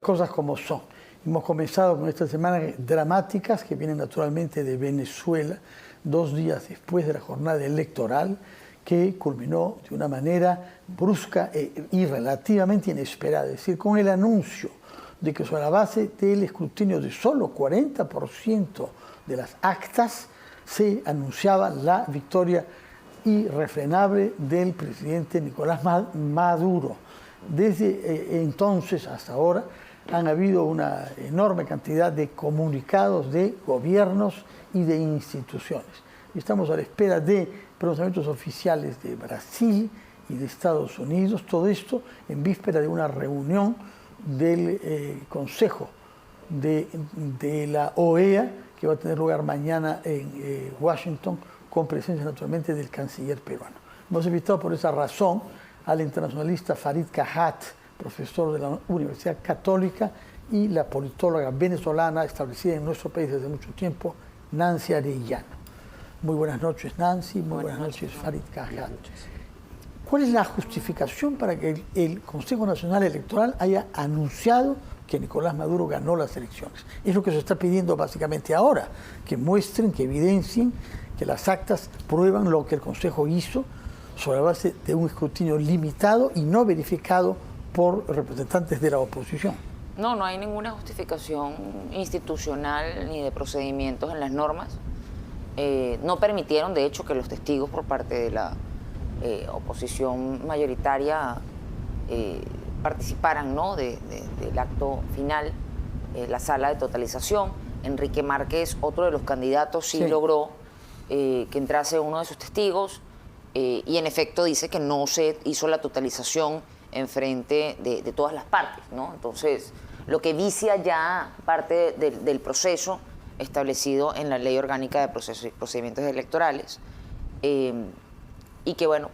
Cosas como son. Hemos comenzado con estas semanas dramáticas que vienen naturalmente de Venezuela, 2 días después de la jornada electoral que culminó de una manera brusca y relativamente inesperada, es decir, con el anuncio de que sobre la base del escrutinio de solo 40% de las actas se anunciaba la victoria irrefrenable del presidente Nicolás Maduro. Desde entonces hasta ahora han habido una enorme cantidad de comunicados de gobiernos y de instituciones. Estamos a la espera de pronunciamientos oficiales de Brasil y de Estados Unidos, todo esto en víspera de una reunión del Consejo de la OEA que va a tener lugar mañana en Washington, con presencia naturalmente del canciller peruano. Hemos invitado por esa razón al internacionalista Farid Kajat, profesor de la Universidad Católica, y la politóloga venezolana establecida en nuestro país desde mucho tiempo, Nancy Arellano. Muy buenas noches, Nancy. Muy buenas noches, Farid Kajat. ¿Cuál es la justificación para que el Consejo Nacional Electoral haya anunciado que Nicolás Maduro ganó las elecciones? Es lo que se está pidiendo básicamente ahora, que muestren, que evidencien que las actas prueban lo que el Consejo hizo sobre la base de un escrutinio limitado y no verificado por representantes de la oposición. No hay ninguna justificación institucional ni de procedimientos en las normas. No permitieron, de hecho, que los testigos por parte de la oposición mayoritaria participaran, ¿no?, del acto final, la sala de totalización. Enrique Márquez, otro de los candidatos, sí logró que entrase uno de sus testigos y en efecto dice que no se hizo la totalización en frente de todas las partes, ¿no? Entonces, lo que vicia ya parte del proceso establecido en la Ley Orgánica de Procedimientos Electorales, y que, bueno,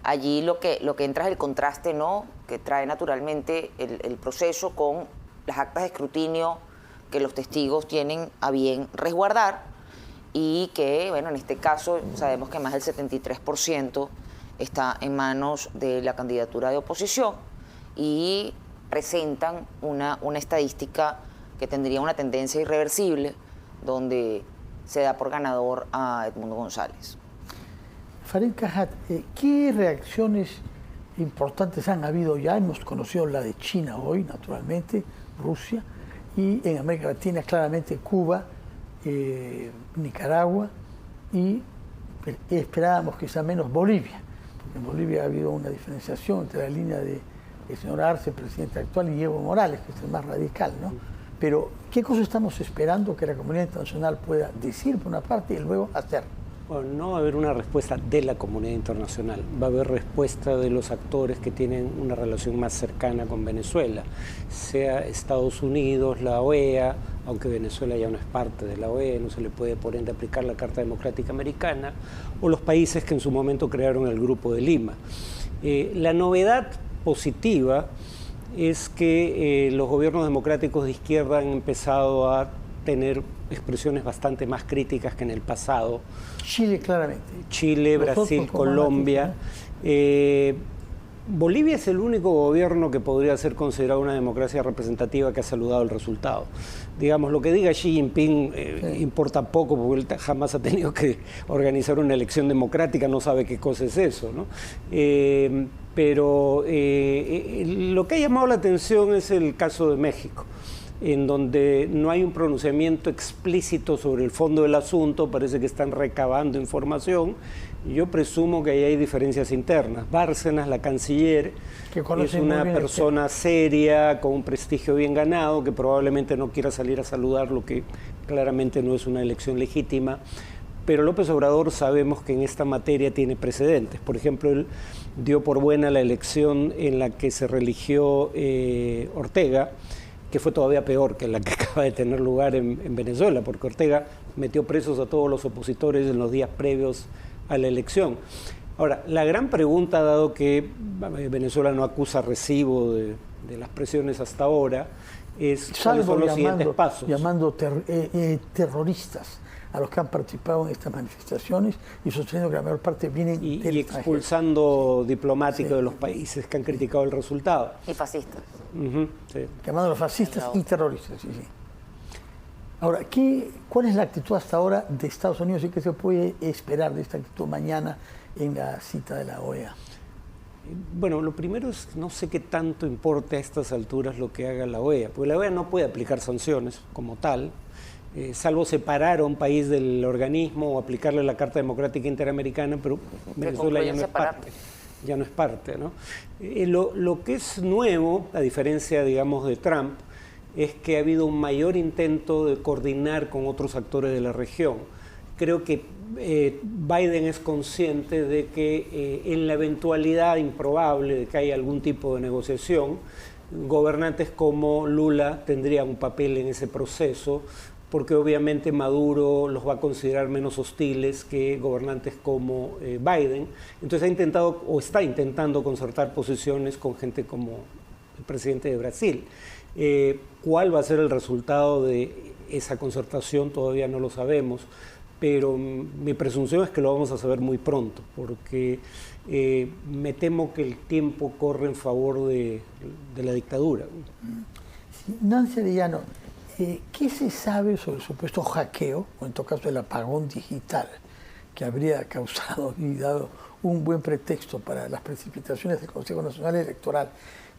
allí lo que entra es el contraste, ¿no?, que trae naturalmente el proceso con las actas de escrutinio que los testigos tienen a bien resguardar y que, bueno, en este caso sabemos que más del 73% está en manos de la candidatura de oposición y presentan una estadística que tendría una tendencia irreversible, donde se da por ganador a Edmundo González. Farid Kajat, ¿qué reacciones importantes han habido ya? Hemos conocido la de China hoy, naturalmente, Rusia, y en América Latina claramente Cuba, Nicaragua y esperábamos quizá menos Bolivia. En Bolivia ha habido una diferenciación entre la línea del señor Arce, presidente actual, y Evo Morales, que es el más radical, ¿no? Pero, ¿qué cosa estamos esperando que la comunidad internacional pueda decir por una parte y luego hacer? Bueno, no va a haber una respuesta de la comunidad internacional, va a haber respuesta de los actores que tienen una relación más cercana con Venezuela, sea Estados Unidos, la OEA, aunque Venezuela ya no es parte de la OEA, no se le puede por ende aplicar la Carta Democrática Americana, o los países que en su momento crearon el Grupo de Lima. La novedad positiva es que los gobiernos democráticos de izquierda han empezado a tener expresiones bastante más críticas que en el pasado. Chile, claramente. Chile, Brasil, Colombia. Bolivia es el único gobierno que podría ser considerado una democracia representativa que ha saludado el resultado. Digamos, lo que diga Xi Jinping importa poco, porque él jamás ha tenido que organizar una elección democrática, no sabe qué cosa es eso, ¿no? Pero lo que ha llamado la atención es el caso de México, en donde no hay un pronunciamiento explícito sobre el fondo del asunto, parece que están recabando información. Yo presumo que ahí hay diferencias internas. Bárcenas, la canciller, es una persona seria, con un prestigio bien ganado, que probablemente no quiera salir a saludar lo que claramente no es una elección legítima. Pero López Obrador sabemos que en esta materia tiene precedentes. Por ejemplo, él dio por buena la elección en la que se reeligió Ortega, que fue todavía peor que la que acaba de tener lugar en Venezuela, porque Ortega metió presos a todos los opositores en los días previos a la elección. Ahora, la gran pregunta, dado que Venezuela no acusa recibo de las presiones hasta ahora es cuáles Salvo son los siguientes pasos. llamando terroristas a los que han participado en estas manifestaciones y sosteniendo que la mayor parte vienen y del expulsando diplomáticos Sí. de los países que han criticado el resultado. Y fascistas. Sí. llamándolos fascistas y terroristas. Sí, sí. Ahora, ¿cuál es la actitud hasta ahora de Estados Unidos y qué se puede esperar de esta actitud mañana en la cita de la OEA? Bueno, lo primero es no sé qué tanto importa a estas alturas lo que haga la OEA, porque la OEA no puede aplicar sanciones como tal, salvo separar a un país del organismo o aplicarle la Carta Democrática Interamericana, pero Venezuela ya no es parte. Ya no es parte, ¿no? Lo que es nuevo, a diferencia, digamos, de Trump, es que ha habido un mayor intento de coordinar con otros actores de la región. Creo que Biden es consciente de que en la eventualidad improbable de que haya algún tipo de negociación, gobernantes como Lula tendrían un papel en ese proceso, porque obviamente Maduro los va a considerar menos hostiles que gobernantes como Biden. Entonces ha intentado o está intentando concertar posiciones con gente como el presidente de Brasil. ¿Cuál va a ser el resultado de esa concertación? Todavía no lo sabemos, pero mi presunción es que lo vamos a saber muy pronto, porque me temo que el tiempo corre en favor de la dictadura. Nancy Arellano, ¿qué se sabe sobre el supuesto hackeo, o en todo caso el apagón digital, que habría causado y dado un buen pretexto para las precipitaciones del Consejo Nacional Electoral?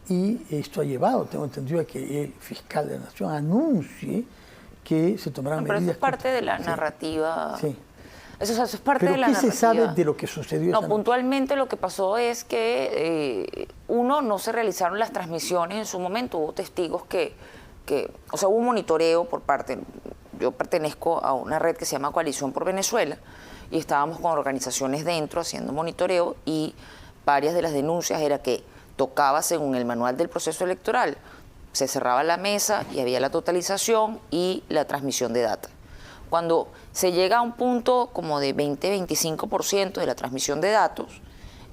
Y esto ha llevado, tengo entendido, a que el fiscal de la Nación anuncie que se tomarán medidas. Pero eso es parte de la narrativa. Sí. Eso es parte ¿Pero de la qué narrativa. se sabe de lo que sucedió esa No, noche? puntualmente lo que pasó es que, no se realizaron las transmisiones en su momento. Hubo testigos o sea, hubo un monitoreo por parte. Yo pertenezco a una red que se llama Coalición por Venezuela y estábamos con organizaciones dentro haciendo monitoreo y varias de las denuncias era que tocaba según el manual del proceso electoral. Se cerraba la mesa y había la totalización y la transmisión de data. Cuando se llega a un punto como de 20-25% de la transmisión de datos,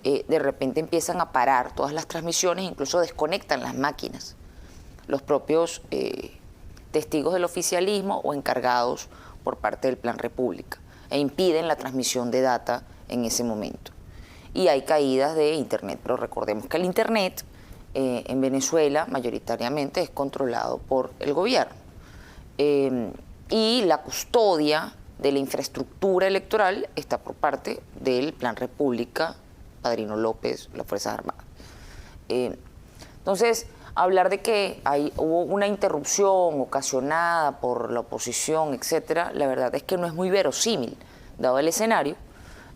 de repente empiezan a parar todas las transmisiones, incluso desconectan las máquinas. Los propios testigos del oficialismo o encargados por parte del Plan República e impiden la transmisión de data en ese momento. Y hay caídas de Internet, pero recordemos que el Internet en Venezuela mayoritariamente es controlado por el gobierno. Y la custodia de la infraestructura electoral está por parte del Plan República, Padrino López, las Fuerzas Armadas. Entonces, hablar de que hubo una interrupción ocasionada por la oposición, etcétera, la verdad es que no es muy verosímil, dado el escenario.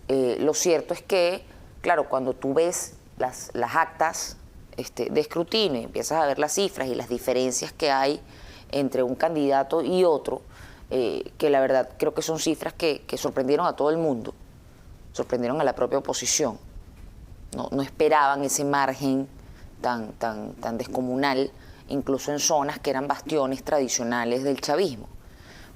Lo cierto es que, claro, cuando tú ves las actas de escrutinio y empiezas a ver las cifras y las diferencias que hay entre un candidato y otro, que la verdad creo que son cifras que sorprendieron a todo el mundo, sorprendieron a la propia oposición. No esperaban ese margen tan descomunal, incluso en zonas que eran bastiones tradicionales del chavismo.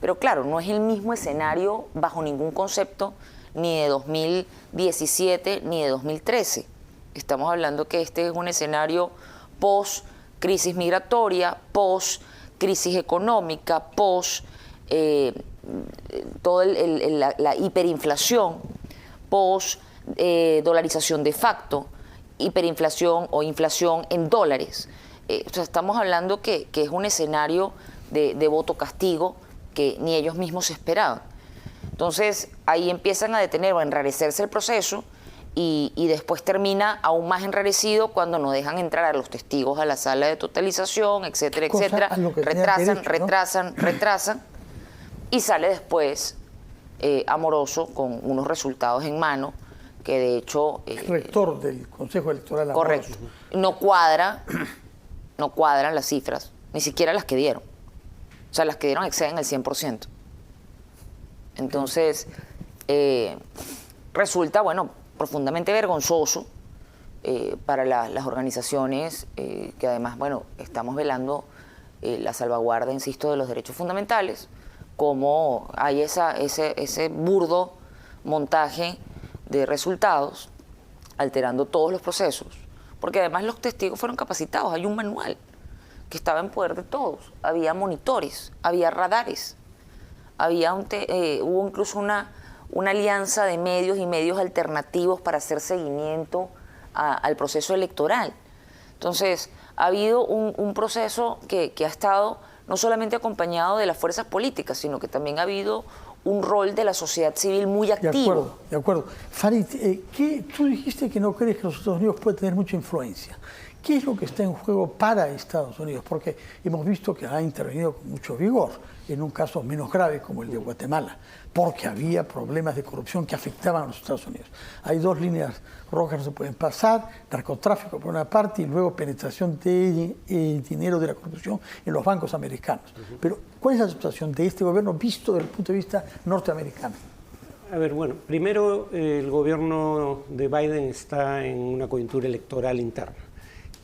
Pero claro, no es el mismo escenario bajo ningún concepto ni de 2017 ni de 2013. Estamos hablando que este es un escenario post-crisis migratoria, post-crisis económica, toda la hiperinflación, post-dolarización de facto, hiperinflación o inflación en dólares. O sea, estamos hablando que es un escenario de voto castigo que ni ellos mismos esperaban. Entonces, ahí empiezan a detener o a enrarecerse el proceso y después termina aún más enrarecido cuando no dejan entrar a los testigos a la sala de totalización, etcétera, etcétera. Retrasan y sale después Amoroso con unos resultados en mano que de hecho... el rector del Consejo Electoral. Correcto. No cuadran las cifras, ni siquiera las que dieron. O sea, las que dieron exceden el 100%. Entonces, resulta, bueno, profundamente vergonzoso para las organizaciones que además, bueno, estamos velando la salvaguarda, insisto, de los derechos fundamentales, como hay ese burdo montaje de resultados alterando todos los procesos, porque además los testigos fueron capacitados, hay un manual que estaba en poder de todos, había monitores, había radares, hubo incluso una alianza de medios y medios alternativos para hacer seguimiento al proceso electoral. Entonces, ha habido un proceso que ha estado no solamente acompañado de las fuerzas políticas, sino que también ha habido un rol de la sociedad civil muy activo. De acuerdo. Farid, tú dijiste que no crees que los Estados Unidos pueden tener mucha influencia. ¿Qué es lo que está en juego para Estados Unidos? Porque hemos visto que ha intervenido con mucho vigor en un caso menos grave como el de Guatemala, porque había problemas de corrupción que afectaban a los Estados Unidos. Hay dos líneas rojas que no se pueden pasar: narcotráfico por una parte y luego penetración de dinero de la corrupción en los bancos americanos. Pero, ¿cuál es la situación de este gobierno visto desde el punto de vista norteamericano? A ver, bueno, primero el gobierno de Biden está en una coyuntura electoral interna.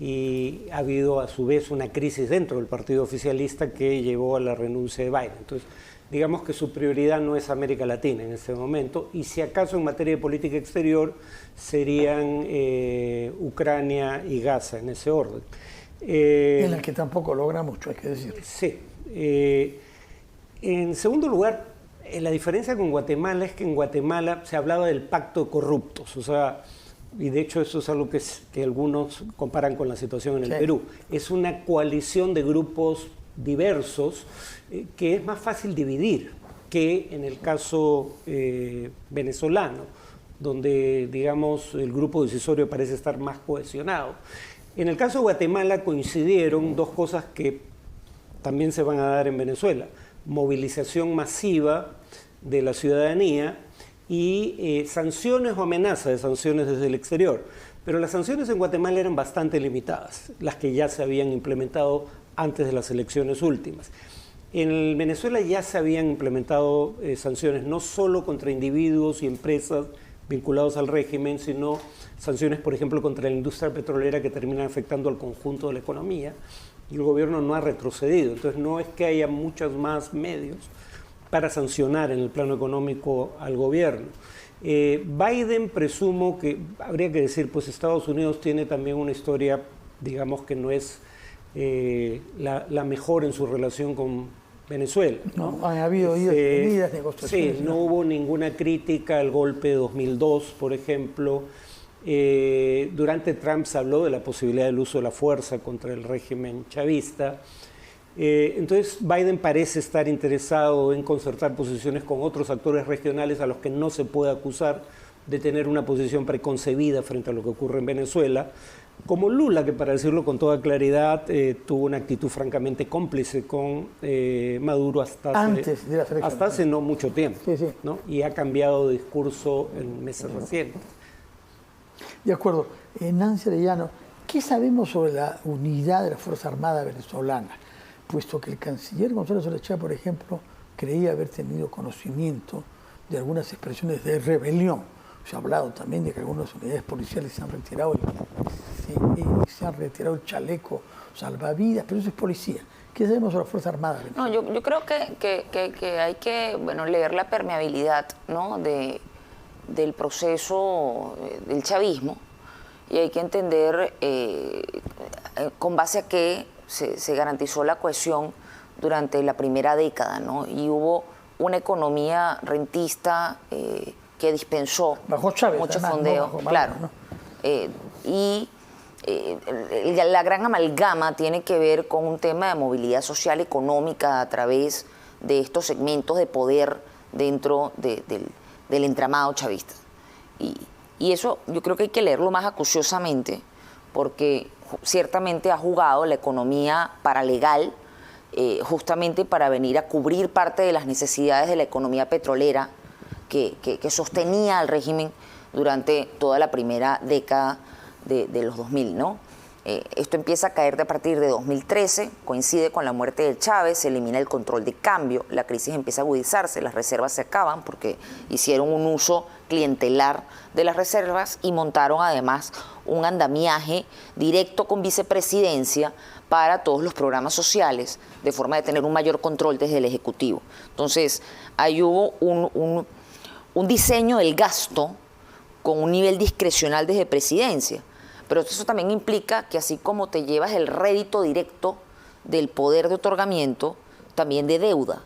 Y ha habido a su vez una crisis dentro del partido oficialista que llevó a la renuncia de Biden. Entonces, digamos que su prioridad no es América Latina en este momento, y si acaso en materia de política exterior serían Ucrania y Gaza, en ese orden. En la que tampoco logra mucho, hay que decir. Sí. En segundo lugar, la diferencia con Guatemala es que en Guatemala se hablaba del pacto de corruptos, o sea, y de hecho eso es algo que algunos comparan con la situación en el Perú. Es una coalición de grupos diversos que es más fácil dividir que en el caso venezolano, donde, digamos, el grupo decisorio parece estar más cohesionado. En el caso de Guatemala coincidieron dos cosas que también se van a dar en Venezuela: movilización masiva de la ciudadanía y sanciones o amenazas de sanciones desde el exterior. Pero las sanciones en Guatemala eran bastante limitadas, las que ya se habían implementado antes de las elecciones últimas. En Venezuela ya se habían implementado sanciones no solo contra individuos y empresas vinculados al régimen, sino sanciones, por ejemplo, contra la industria petrolera que terminan afectando al conjunto de la economía, y el gobierno no ha retrocedido. Entonces no es que haya muchos más medios para sancionar en el plano económico al gobierno. Biden, presumo que, habría que decir, pues Estados Unidos tiene también una historia, digamos, que no es la mejor en su relación con Venezuela, ¿no? Han habido idas y venidas, negociaciones. Sí, no hubo ninguna crítica al golpe de 2002, por ejemplo. Durante Trump se habló de la posibilidad del uso de la fuerza contra el régimen chavista. Entonces Biden parece estar interesado en concertar posiciones con otros actores regionales a los que no se puede acusar de tener una posición preconcebida frente a lo que ocurre en Venezuela, como Lula, que, para decirlo con toda claridad, tuvo una actitud francamente cómplice con Maduro hasta hace no mucho tiempo, ¿no? Y ha cambiado de discurso en meses recientes. De acuerdo. Nancy Arellano, ¿qué sabemos sobre la unidad de la Fuerza Armada venezolana? Puesto que el canciller Gonzalo Solechea, por ejemplo, creía haber tenido conocimiento de algunas expresiones de rebelión. Se ha hablado también de que algunas unidades policiales se han retirado el chaleco salvavidas, pero eso es policía. ¿Qué sabemos sobre la Fuerza Armada? No, yo creo que hay que leer la permeabilidad, ¿no?, del proceso del chavismo, y hay que entender con base a qué se garantizó la cohesión durante la primera década, ¿no? Y hubo una economía rentista que dispensó bajo Chávez, mucho además, fondeo, no bajo claro. ¿no? La gran amalgama tiene que ver con un tema de movilidad social económica a través de estos segmentos de poder dentro del entramado chavista. Y eso yo creo que hay que leerlo más acuciosamente, porque ciertamente ha jugado la economía paralegal justamente para venir a cubrir parte de las necesidades de la economía petrolera que sostenía al régimen durante toda la primera década de los 2000, ¿no? Esto empieza a caer a partir de 2013, coincide con la muerte de Chávez, se elimina el control de cambio, la crisis empieza a agudizarse, las reservas se acaban porque hicieron un uso clientelar de las reservas y montaron además un andamiaje directo con vicepresidencia para todos los programas sociales, de forma de tener un mayor control desde el Ejecutivo. Entonces, ahí hubo un diseño del gasto con un nivel discrecional desde presidencia, Pero eso también implica que así como te llevas el rédito directo del poder de otorgamiento, también de deuda.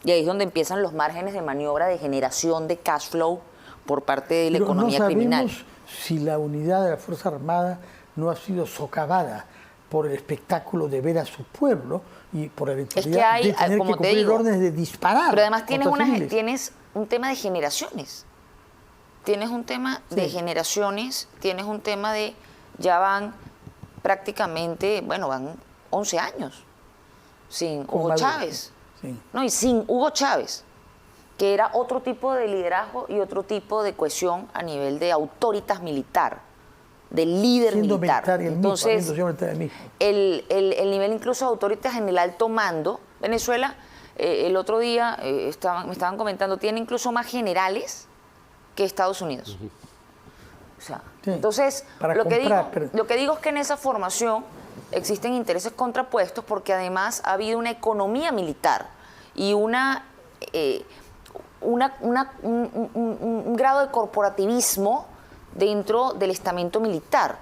Y ahí es donde empiezan los márgenes de maniobra de generación de cash flow por parte de la economía criminal. No sabemos si la unidad de la Fuerza Armada no ha sido socavada por el espectáculo de ver a su pueblo y por la eventualidad de tener que cumplir órdenes de disparar. Pero además tienes un tema de generaciones. Tienes un tema de generaciones, tienes un tema de, ya van prácticamente, bueno, van 11 años sin Hugo Chávez. Sí. No, y sin Hugo Chávez, que era otro tipo de liderazgo y otro tipo de cohesión a nivel de autoritas militar, de líder militar. Entonces, el nivel incluso de autoritas en el alto mando, Venezuela, el otro día me estaban comentando, tiene incluso más generales que Estados Unidos. O sea, sí, entonces, lo que digo es que en esa formación existen intereses contrapuestos porque además ha habido una economía militar y un grado de corporativismo dentro del estamento militar,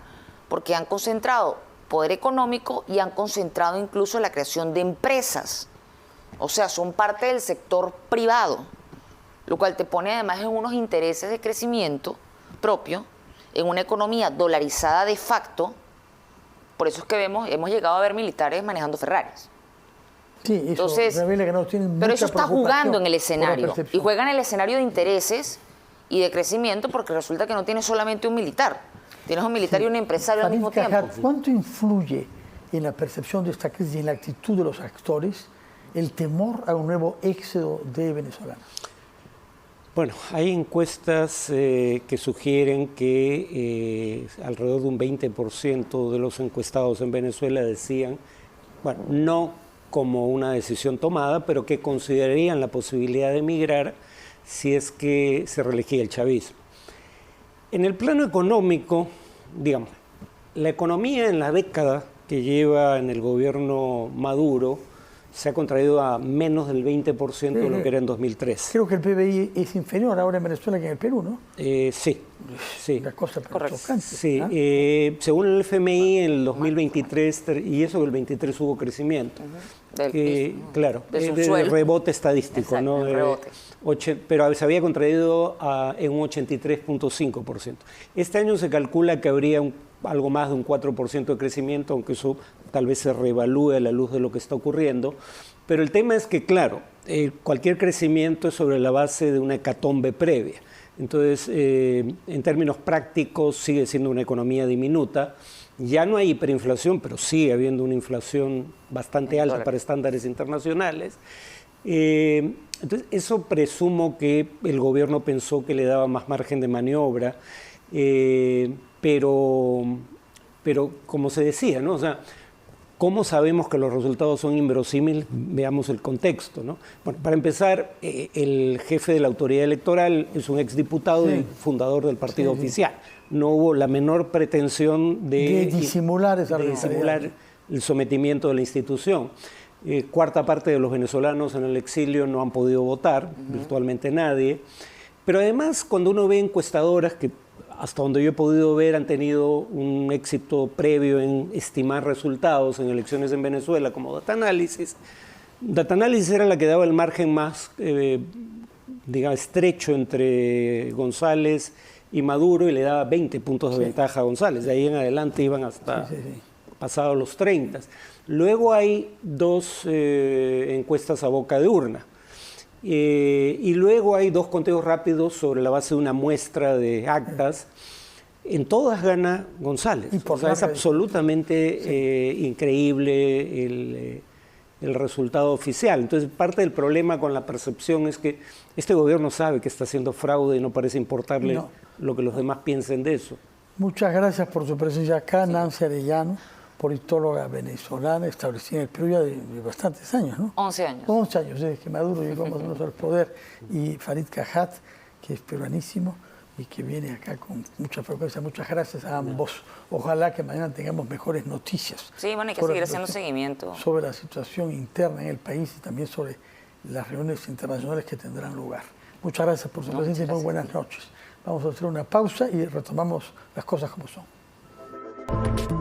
porque han concentrado poder económico y han concentrado incluso la creación de empresas. O sea, son parte del sector privado, lo cual te pone además en unos intereses de crecimiento propio, en una economía dolarizada de facto. Por eso es que hemos llegado a ver militares manejando Ferraris. Sí, eso revela que no tienen pero eso está jugando en el escenario, y juega en el escenario de intereses y de crecimiento, porque resulta que no tienes solamente un militar, tienes un militar y un empresario al mismo tiempo. ¿Cuánto influye en la percepción de esta crisis y en la actitud de los actores el temor a un nuevo éxodo de venezolanos? Bueno, hay encuestas que sugieren que alrededor de un 20% de los encuestados en Venezuela decían, bueno, no como una decisión tomada, pero que considerarían la posibilidad de emigrar si es que se reelegía el chavismo. En el plano económico, digamos, la economía en la década que lleva en el gobierno Maduro se ha contraído a menos del 20% de lo que era en 2003. Creo que el PBI es inferior ahora en Venezuela que en el Perú, ¿no? Sí. Una cosa chocante. Sí, según el FMI en el 2023, y eso que el 23 hubo crecimiento. Claro, el rebote estadístico. Exacto, ¿no? Rebote. Pero se había contraído en un 83.5%. Este año se calcula que habría algo más de un 4% de crecimiento, aunque eso tal vez se reevalúe a la luz de lo que está ocurriendo. Pero el tema es que, claro, cualquier crecimiento es sobre la base de una hecatombe previa. Entonces, en términos prácticos, sigue siendo una economía diminuta. Ya no hay hiperinflación, pero sigue habiendo una inflación bastante alta para estándares internacionales. Entonces, eso presumo que el gobierno pensó que le daba más margen de maniobra, pero como se decía, ¿no? O sea, ¿cómo sabemos que los resultados son inverosímiles? Veamos el contexto, ¿no? Bueno, para empezar, el jefe de la autoridad electoral es un exdiputado y fundador del partido oficial. No hubo la menor pretensión de disimular el sometimiento de la institución. Cuarta parte de los venezolanos en el exilio no han podido votar, virtualmente nadie. Pero además, cuando uno ve encuestadoras que hasta donde yo he podido ver, han tenido un éxito previo en estimar resultados en elecciones en Venezuela, como Data Analysis. Data Analysis era la que daba el margen más, digamos, estrecho entre González y Maduro, y le daba 20 puntos de ventaja a González. De ahí en adelante iban hasta pasados los 30. Luego hay dos encuestas a boca de urna. Y luego hay dos conteos rápidos sobre la base de una muestra de actas. En todas gana González. O sea, es absolutamente increíble el resultado oficial. Entonces, parte del problema con la percepción es que este gobierno sabe que está haciendo fraude y no parece importarle lo que los demás piensen de eso. Muchas gracias por su presencia acá, Nancy Arellano, politóloga venezolana, establecida en el Perú ya de bastantes años, ¿no? 11 años. 11 años, desde que Maduro llegó más o menos al poder, y Farid Cajat, que es peruanísimo y que viene acá con mucha frecuencia. Muchas gracias a ambos. Ojalá que mañana tengamos mejores noticias. Sí, bueno, hay que seguir haciendo seguimiento. Sobre la situación interna en el país y también sobre las reuniones internacionales que tendrán lugar. Muchas gracias por su presencia y muy buenas noches. Vamos a hacer una pausa y retomamos las cosas como son. Chao.